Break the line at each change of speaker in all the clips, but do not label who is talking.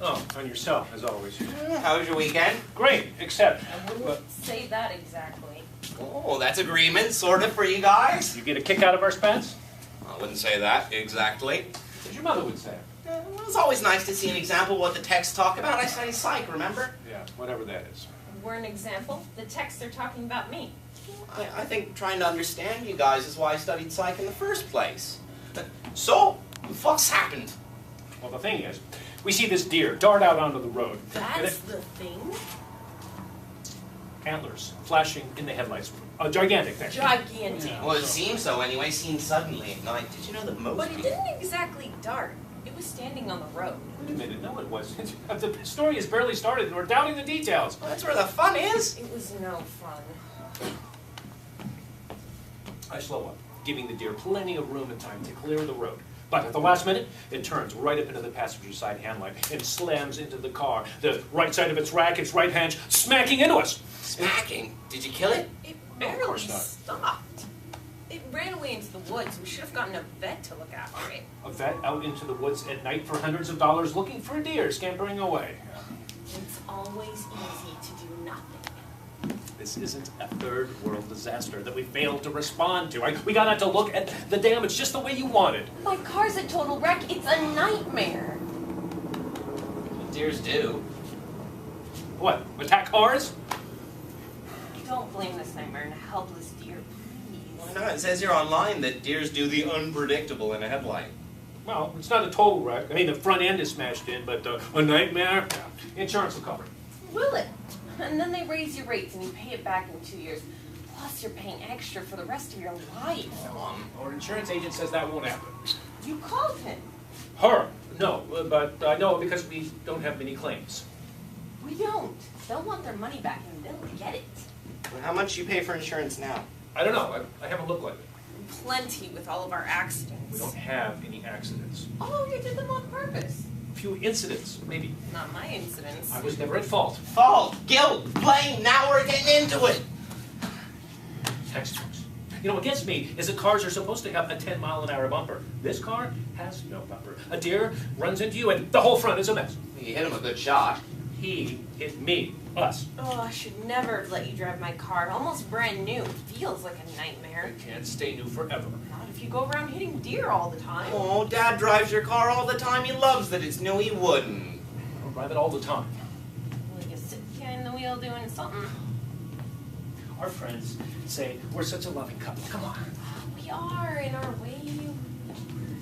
Oh, on yourself, as always.
How was your weekend?
Great, except...
I wouldn't say that exactly.
Oh, that's agreement, sort of, for you guys.
You get a kick out of our spats?
I wouldn't say that, exactly.
As your mother would say.
It's always nice to see an example of what the texts talk about. I studied psych, remember?
Yeah, whatever that is.
We're an example. The texts are talking about me.
I think trying to understand you guys is why I studied psych in the first place. So, what's happened?
Well, the thing is, we see this deer dart out onto the road.
That's the thing?
Antlers flashing in the headlights. A gigantic thing.
Gigantic.
Yeah.
Well, it seems so anyway, seen suddenly at night. Did you know that most
But it
people...
didn't exactly dart. It was standing on the road.
Wait a minute, no it wasn't. The story has barely started and we're doubting the details.
Well, that's where the fun is.
It was no fun.
I slow up, giving the deer plenty of room and time to clear the road. But at the last minute, it turns right up into the passenger side handlight and slams into the car. The right side of its rack, its right hand, smacking into us.
Smacking? Did you kill it?
It
No, of
barely
course not.
stopped. It ran away into the woods. We should have gotten a vet to look after it.
A vet out into the woods at night for hundreds of dollars looking for a deer scampering away.
It's always easy to do nothing.
This isn't a third world disaster that we failed to respond to. We got out to look at the damage just the way you wanted.
My car's a total wreck. It's a nightmare.
Deers do.
What, attack cars?
Don't blame this nightmare on a helpless deer, please.
Why not? It says here online that deers do the unpredictable in a headlight.
Well, it's not a total wreck. I mean, the front end is smashed in, but a nightmare? Yeah. Insurance will cover it.
Will it? And then they raise your rates and you pay it back in 2 years. Plus you're paying extra for the rest of your life.
Our insurance agent says that won't happen.
You called him.
Her? No, but I know because we don't have many claims.
We don't. They'll want their money back and they'll get it.
Well, how much do you pay for insurance now?
I don't know. I haven't looked lately.
Plenty with all of our accidents.
We don't have any accidents.
Oh, you did them on purpose.
A few incidents, maybe.
Not my incidents.
I was never at fault.
Fault, guilt, blame, now we're getting into it.
Textbooks. You know, what gets me is that cars are supposed to have a 10-mile-an-hour bumper. This car has no bumper. A deer runs into you and the whole front is a mess.
You hit him a good shot.
He hit me. Us.
Oh, I should never have let you drive my car. Almost brand new. It feels like a nightmare.
It can't stay new forever.
Not if you go around hitting deer all the time.
Oh, Dad drives your car all the time. He loves that it's new. He wouldn't.
I drive it all the time.
Well, you sit behind the wheel doing something.
Our friends say we're such a loving couple. Come on.
We are, in our way.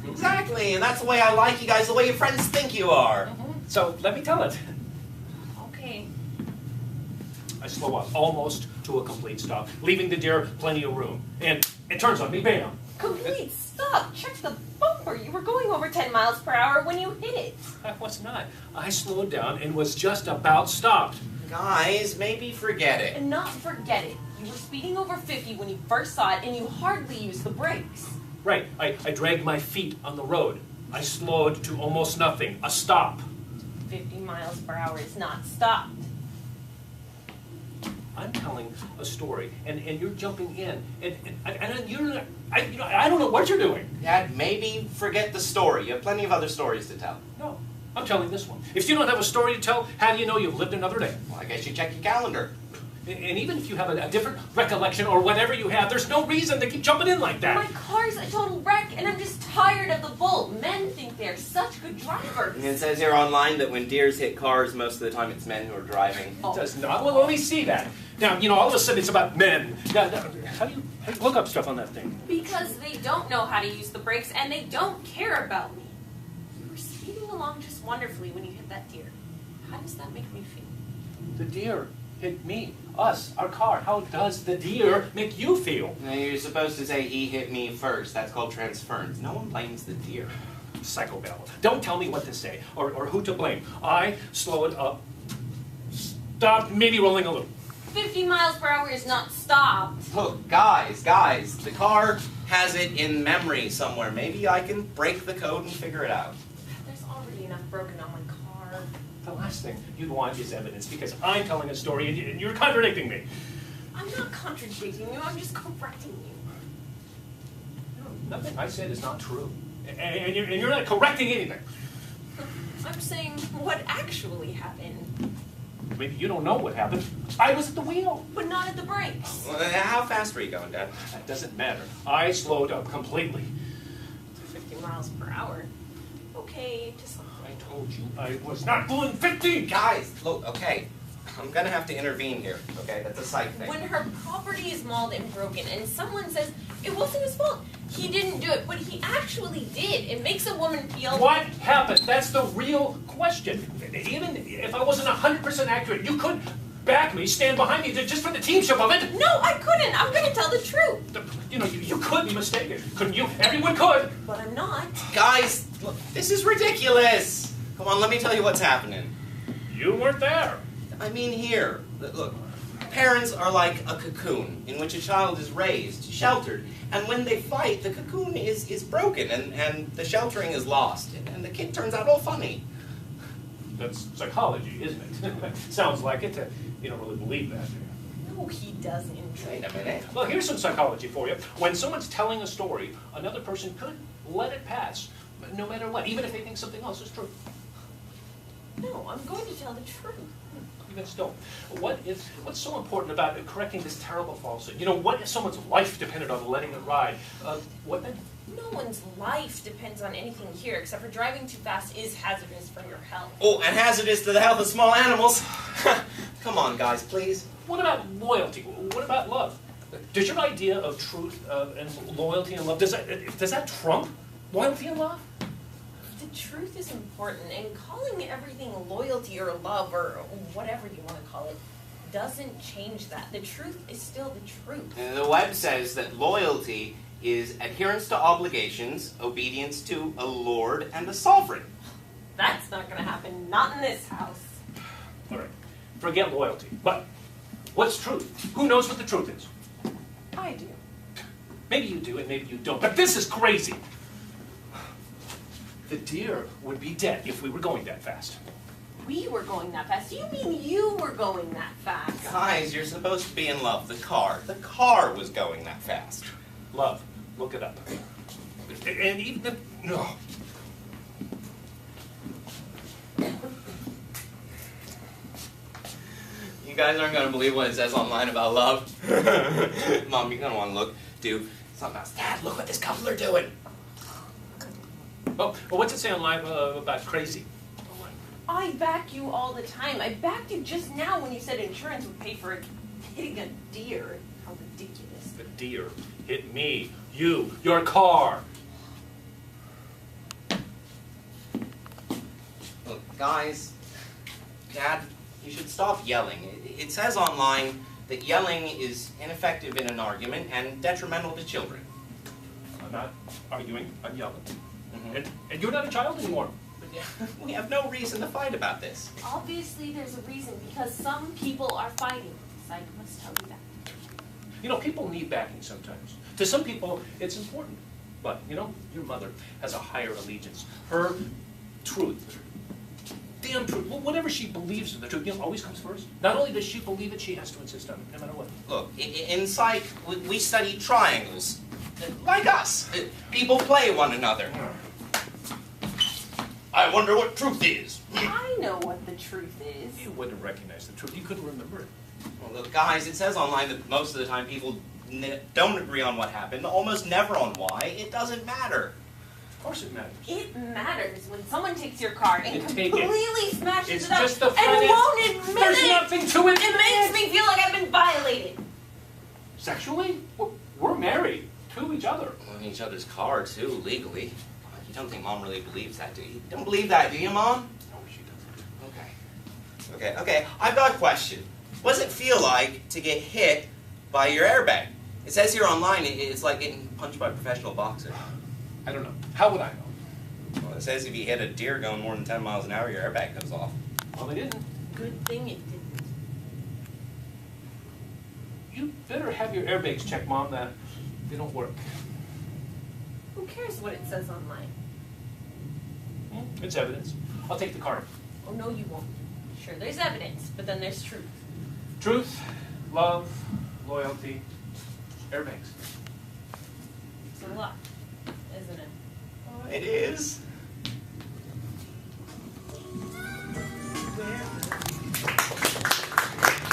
Exactly, and that's the way I like you guys, the way your friends think you are.
So let me tell it.
Okay.
I slow up almost to a complete stop, leaving the deer plenty of room. And it turns on me, bam.
Complete stop. Check the bumper. You were going over 10 miles per hour when you hit it.
I was not. I slowed down and was just about stopped.
Guys, maybe forget it.
And not forget it. You were speeding over 50 when you first saw it, and you hardly used the brakes.
Right. I dragged my feet on the road. I slowed to almost nothing. A stop.
50 miles per hour is not stopped.
I'm telling a story, and you're jumping in, and you're, I don't know what you're doing.
Dad, maybe forget the story. You have plenty of other stories to tell.
No, I'm telling this one. If you don't have a story to tell, how do you know you've lived another day?
Well, I guess you check your calendar.
And even if you have a different recollection or whatever you have, there's no reason to keep jumping in like that.
My car's a total wreck, and I'm just tired of the bull. Men think they're such good drivers.
And it says here online that when deers hit cars, most of the time it's men who are driving.
It does not. Well, let me see that. Now, all of a sudden it's about men. How do you look up stuff on that thing?
Because they don't know how to use the brakes, and they don't care about me. You were speeding along just wonderfully when you hit that deer. How does that make me feel?
The deer hit me, us, our car. How does the deer make you feel?
Now, you're supposed to say he hit me first. That's called transference. No one blames the deer.
Psychobabble. Don't tell me what to say or who to blame. I slow it up. Stop, maybe rolling a little.
50 miles per hour is not stopped.
Look, guys, the car has it in memory somewhere. Maybe I can break the code and figure it out.
There's already enough broken on my car.
the last thing you'd want is evidence because I'm telling a story and you're contradicting me.
I'm not contradicting you, I'm just correcting you.
No, nothing I said is not true. And you're not correcting anything.
I'm saying what actually happened.
Maybe you don't know what happened. I was at the wheel.
But not at the brakes.
Well, how fast were you going, Dad?
That doesn't matter. I slowed up completely.
50 miles per hour. Okay, just...
I told you I was not doing 50!
Guys, look, okay. I'm gonna have to intervene here, okay? That's a psych thing.
When her property is mauled and broken and someone says it wasn't his fault, he didn't do it, but he actually did. It makes a woman feel...
What happened? That's the real question. Even if I wasn't 100% accurate, you could back me, stand behind me just for the teamship of it.
No, I couldn't. I'm going to tell the truth.
You know, you could be mistaken. Couldn't you? Everyone could.
But I'm not.
Guys, look, this is ridiculous. Come on, let me tell you what's happening.
You weren't there.
I mean here, look, parents are like a cocoon in which a child is raised, sheltered, and when they fight, the cocoon is broken and the sheltering is lost, and the kid turns out all funny.
That's psychology, isn't it? Sounds like it. You don't really believe that, do you?
No, he doesn't.
Wait a minute.
Well, here's some psychology for you. When someone's telling a story, another person could let it pass, no matter what, even if they think something else is true.
No, I'm going to tell the truth.
Even still, what's so important about correcting this terrible falsehood? You know, what if someone's life depended on letting it ride? What then?
No one's life depends on anything here, except for driving too fast is hazardous for your health.
Oh, and hazardous to the health of small animals. Come on, guys, please.
What about loyalty? What about love? Does your idea of truth and loyalty and love, does that trump loyalty and love?
The truth is important, and calling everything loyalty or love or whatever you want to call it doesn't change that. The truth is still the truth.
The web says that loyalty is adherence to obligations, obedience to a lord and a sovereign.
That's not going to happen. Not in this house.
All right, forget loyalty. But what's truth? Who knows what the truth is?
I do.
Maybe you do and maybe you don't, but this is crazy. The deer would be dead if we were going that fast.
We were going that fast. You mean you were going that fast?
Guys, you're supposed to be in love. The car was going that fast.
Love, look it up. And even the, no.
You guys aren't going to believe what it says online about love. Mom, you're going to want to look, do something else. Dad, look what this couple are doing.
Oh, well, what's it say online about crazy?
I back you all the time. I backed you just now when you said insurance would pay for hitting a deer. How ridiculous.
The deer hit me, you, your car.
Look, guys, Dad, you should stop yelling. It says online that yelling is ineffective in an argument and detrimental to children.
I'm not arguing, I'm yelling.
Mm-hmm.
And you're not a child anymore.
We have no reason to fight about this.
Obviously there's a reason, because some people are fighting. Psych must tell you that.
You know, people need backing sometimes. To some people, it's important. But, you know, your mother has a higher allegiance. Her truth, damn truth, whatever she believes in the truth, you know, always comes first. Not only does she believe it, she has to insist on it, no matter what.
Look, in psych, we study triangles. Like us. People play one another. I wonder what truth is.
I know what the truth is.
You wouldn't recognize the truth. You couldn't remember it.
Well, look, guys, it says online that most of the time people don't agree on what happened, almost never on why. It doesn't matter.
Of course it matters.
It matters when someone takes your car and
Take it.
completely smashes
It's
it up
just the
and
front end.
won't admit
There's
it.
nothing to it.
It makes me feel like I've been violated.
Sexually? We're married to each other.
Well, in each other's car, too, legally. You don't think Mom really believes that, do you? You don't believe that, do you, Mom?
No, she doesn't.
Okay, I've got a question. What does it feel like to get hit by your airbag? It says here online it's like getting punched by a professional boxer.
I don't know. How would I know?
Well, it says if you hit a deer going more than 10 miles an hour, your airbag goes off.
Well, they didn't.
Good thing it didn't.
You better have your airbags checked, Mom. That they don't work.
Who cares what it says online?
It's evidence. I'll take the car.
Oh, no, you won't. Sure, there's evidence, but then there's truth.
Truth, love, loyalty, everything's.
It's a lot, isn't it?
It is.